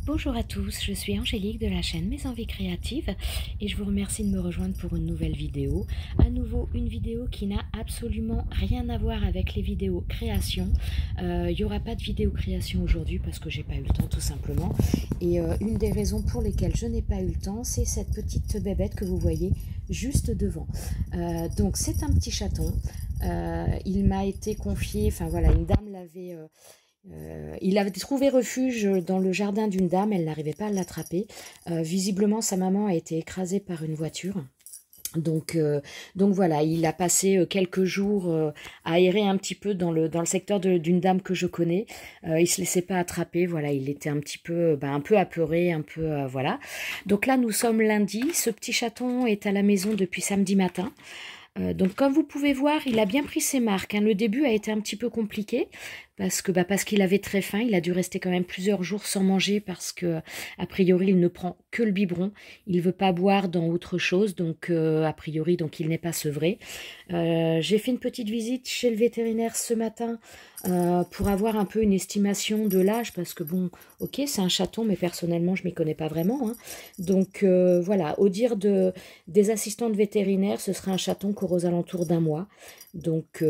Bonjour à tous, je suis Angélique de la chaîne Mes Envies Créatives et je vous remercie de me rejoindre pour une nouvelle vidéo. À nouveau une vidéo qui n'a absolument rien à voir avec les vidéos création. Il n'y aura pas de vidéo création aujourd'hui parce que j'ai pas eu le temps tout simplement. Et une des raisons pour lesquelles je n'ai pas eu le temps, c'est cette petite bébête que vous voyez juste devant. Donc c'est un petit chaton. Il m'a été confié, enfin voilà, une dame l'avait... il avait trouvé refuge dans le jardin d'une dame, elle n'arrivait pas à l'attraper. Visiblement, sa maman a été écrasée par une voiture. Donc voilà, il a passé quelques jours à errer un petit peu dans le secteur d'une dame que je connais. Il se laissait pas attraper, voilà, il était un peu apeuré, un peu voilà. Donc là, nous sommes lundi. Ce petit chaton est à la maison depuis samedi matin. Donc comme vous pouvez voir, il a bien pris ses marques, hein. Le début a été un petit peu compliqué parce qu'il avait très faim. Il a dû rester quand même plusieurs jours sans manger parce que a priori il ne prend que le biberon. Il veut pas boire dans autre chose, donc a priori donc il n'est pas sevré. J'ai fait une petite visite chez le vétérinaire ce matin pour avoir un peu une estimation de l'âge parce que bon, ok, c'est un chaton, mais personnellement je m'y connais pas vraiment, hein. Donc voilà, au dire des assistantes vétérinaires, ce serait un chaton qui aurait aux alentours d'un mois, donc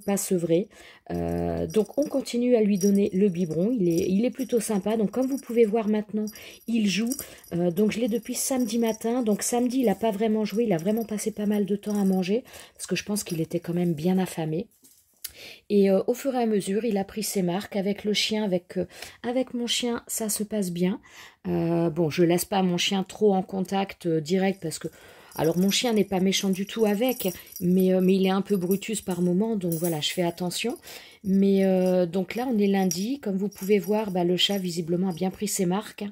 pas sevré. Donc on continue à lui donner le biberon, il est plutôt sympa. Donc comme vous pouvez voir maintenant, il joue. Donc je l'ai depuis samedi matin. Donc samedi, il n'a pas vraiment joué, il a vraiment passé pas mal de temps à manger parce que je pense qu'il était quand même bien affamé. Et au fur et à mesure, il a pris ses marques avec le chien, avec mon chien, ça se passe bien. Bon, je laisse pas mon chien trop en contact direct parce que... Alors, mon chien n'est pas méchant du tout avec, mais il est un peu brutus par moment, donc voilà, je fais attention. Mais donc là, on est lundi, comme vous pouvez voir, bah, le chat visiblement a bien pris ses marques.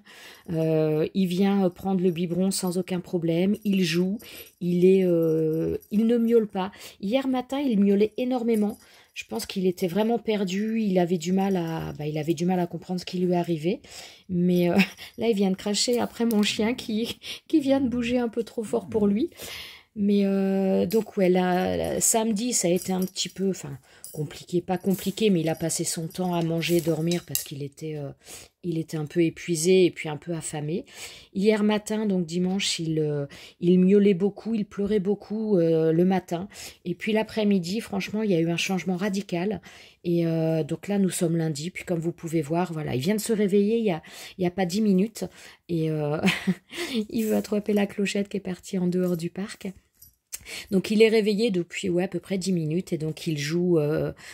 Il vient prendre le biberon sans aucun problème, il joue, il ne miaule pas. Hier matin, il miaulait énormément. Je pense qu'il était vraiment perdu, il avait du mal à comprendre ce qui lui arrivait. Mais là, il vient de cracher après mon chien qui vient de bouger un peu trop fort pour lui. Mais donc ouais, samedi, ça a été un petit peu, enfin compliqué, pas compliqué, mais il a passé son temps à manger, dormir parce il était un peu épuisé et puis un peu affamé. Hier matin, donc dimanche, il miaulait beaucoup, il pleurait beaucoup le matin. Et puis l'après-midi, franchement, il y a eu un changement radical. Et donc là, nous sommes lundi. Puis comme vous pouvez voir, voilà, il vient de se réveiller il y a pas 10 minutes. Et il veut attraper la clochette qui est partie en dehors du parc. Donc il est réveillé depuis ouais, à peu près 10 minutes et donc il joue,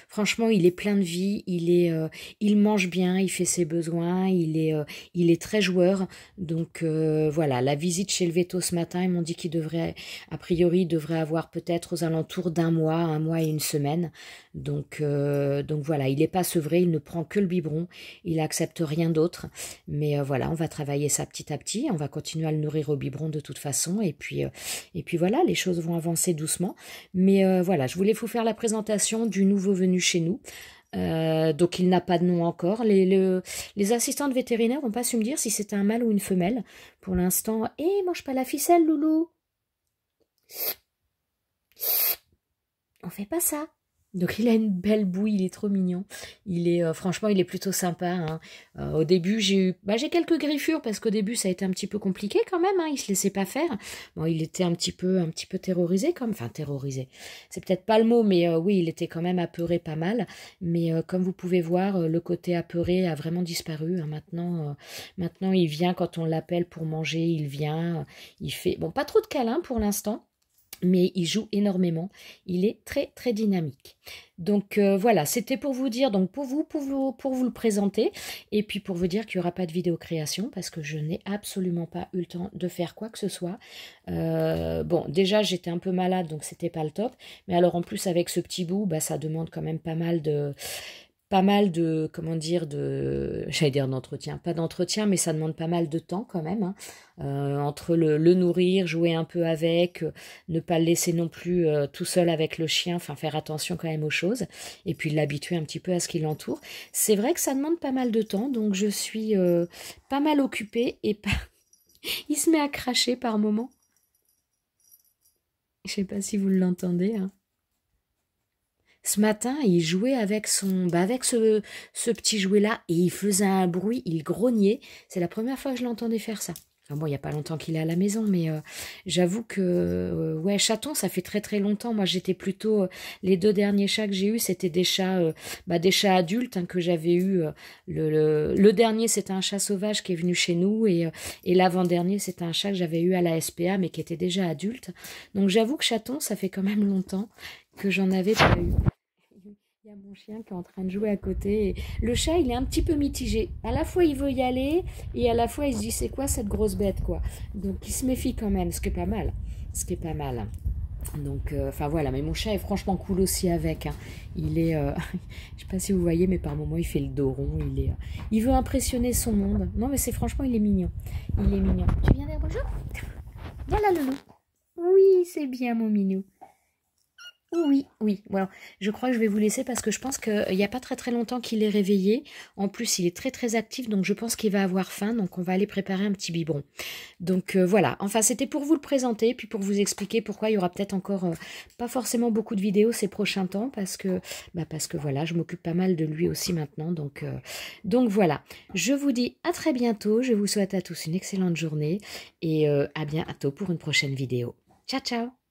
franchement il est plein de vie, il mange bien, il fait ses besoins, il est très joueur. Donc voilà, la visite chez le véto ce matin, ils m'ont dit qu'il devrait, a priori, il devrait avoir peut-être aux alentours d'un mois, un mois et une semaine. Donc voilà, il n'est pas sevré, il ne prend que le biberon, il accepte rien d'autre. Mais voilà, on va travailler ça petit à petit, on va continuer à le nourrir au biberon de toute façon et puis voilà, les choses vont avancer doucement. Mais voilà, je voulais vous faire la présentation du nouveau venu chez nous. Donc il n'a pas de nom encore. Les assistantes vétérinaires n'ont pas su me dire si c'était un mâle ou une femelle. Pour l'instant, mange pas la ficelle, loulou. On fait pas ça. Donc il a une belle bouille, il est trop mignon. Franchement, il est plutôt sympa, hein. Au début, j'ai quelques griffures parce qu'au début, ça a été un petit peu compliqué quand même, hein. Il se laissait pas faire. Bon, il était un petit peu terrorisé, comme, enfin terrorisé. C'est peut-être pas le mot, mais oui, il était quand même apeuré pas mal. Mais comme vous pouvez voir, le côté apeuré a vraiment disparu, hein. Maintenant, il vient quand on l'appelle pour manger, il vient. Il fait, bon, pas trop de câlins pour l'instant, mais il joue énormément, il est très très dynamique. Donc voilà, c'était pour vous dire, donc pour vous le présenter, et puis pour vous dire qu'il n'y aura pas de vidéo création, parce que je n'ai absolument pas eu le temps de faire quoi que ce soit. Bon, déjà j'étais un peu malade, donc c'était pas le top, mais alors en plus avec ce petit bout, bah, ça demande quand même pas mal de, comment dire, j'allais dire d'entretien, pas d'entretien, mais ça demande pas mal de temps quand même, hein. Entre le nourrir, jouer un peu avec, ne pas le laisser non plus tout seul avec le chien, enfin faire attention quand même aux choses, et puis l'habituer un petit peu à ce qui l'entoure. C'est vrai que ça demande pas mal de temps, donc je suis pas mal occupée, et pas... il se met à cracher par moment. Je sais pas si vous l'entendez, hein. ce matin, il jouait avec avec ce petit jouet-là et il faisait un bruit, il grognait. C'est la première fois que je l'entendais faire ça. Enfin bon, il n'y a pas longtemps qu'il est à la maison, mais j'avoue que, ouais, chaton, ça fait très très longtemps. Moi, j'étais plutôt, les 2 derniers chats que j'ai eus, c'était des chats adultes hein, que j'avais eus. Le dernier, c'était un chat sauvage qui est venu chez nous et l'avant-dernier, c'était un chat que j'avais eu à la SPA, mais qui était déjà adulte. Donc j'avoue que chaton, ça fait quand même longtemps que j'en avais pas eu. Il y a mon chien qui est en train de jouer à côté. Et le chat, il est un petit peu mitigé. À la fois, il veut y aller et à la fois, il se dit c'est quoi cette grosse bête, quoi. Donc, il se méfie quand même, ce qui est pas mal. Ce qui est pas mal. Donc, enfin voilà, mais mon chat est franchement cool aussi avec. Hein. Il est, je sais pas si vous voyez, mais par moments, il fait le dos rond. Il veut impressionner son monde. Non, mais c'est franchement, il est mignon. Il est mignon. Tu viens dire bonjour? Viens là, Loulou. Oui, c'est bien, mon minou. Oui, oui. Voilà. Je crois que je vais vous laisser parce que je pense qu'il n'y a pas très très longtemps qu'il est réveillé. En plus, il est très très actif, donc je pense qu'il va avoir faim. Donc, on va aller préparer un petit biberon. Donc, voilà. Enfin, c'était pour vous le présenter, puis pour vous expliquer pourquoi il y aura peut-être encore pas forcément beaucoup de vidéos ces prochains temps parce que voilà, je m'occupe pas mal de lui aussi maintenant. Donc voilà. Je vous dis à très bientôt. Je vous souhaite à tous une excellente journée et à bientôt pour une prochaine vidéo. Ciao, ciao!